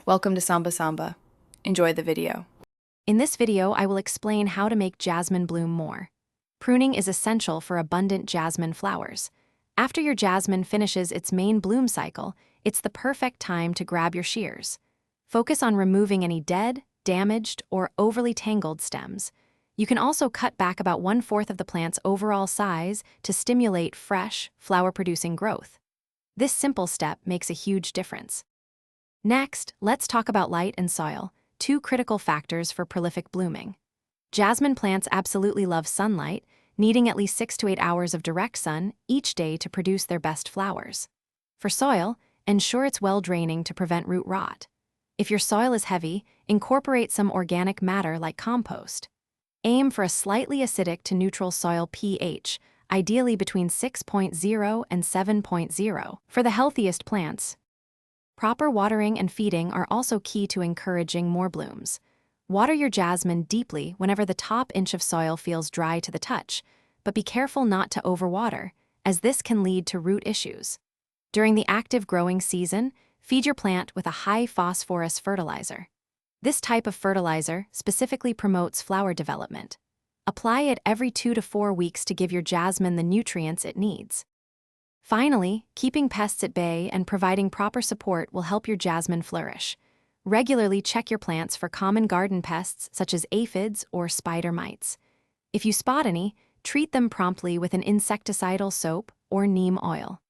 Welcome to Samba Samba. Enjoy the video. In this video, I will explain how to make jasmine bloom more. Pruning is essential for abundant jasmine flowers. After your jasmine finishes its main bloom cycle, it's the perfect time to grab your shears. Focus on removing any dead, damaged, or overly tangled stems. You can also cut back about 1/4 of the plant's overall size to stimulate fresh, flower-producing growth. This simple step makes a huge difference. Next, let's talk about light and soil, two critical factors for prolific blooming. Jasmine plants absolutely love sunlight, needing at least 6 to 8 hours of direct sun each day to produce their best flowers. For soil, ensure it's well draining to prevent root rot. If your soil is heavy, incorporate some organic matter like compost. Aim for a slightly acidic to neutral soil pH, ideally between 6.0 and 7.0, for the healthiest plants. Proper watering and feeding are also key to encouraging more blooms. Water your jasmine deeply whenever the top inch of soil feels dry to the touch, but be careful not to overwater, as this can lead to root issues. During the active growing season, feed your plant with a high phosphorus fertilizer. This type of fertilizer specifically promotes flower development. Apply it every 2 to 4 weeks to give your jasmine the nutrients it needs. Finally, keeping pests at bay and providing proper support will help your jasmine flourish. Regularly check your plants for common garden pests such as aphids or spider mites. If you spot any, treat them promptly with an insecticidal soap or neem oil.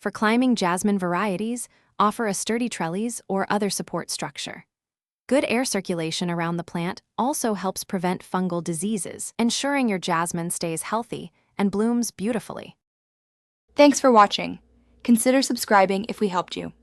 For climbing jasmine varieties, offer a sturdy trellis or other support structure. Good air circulation around the plant also helps prevent fungal diseases, ensuring your jasmine stays healthy and blooms beautifully. Thanks for watching. Consider subscribing if we helped you.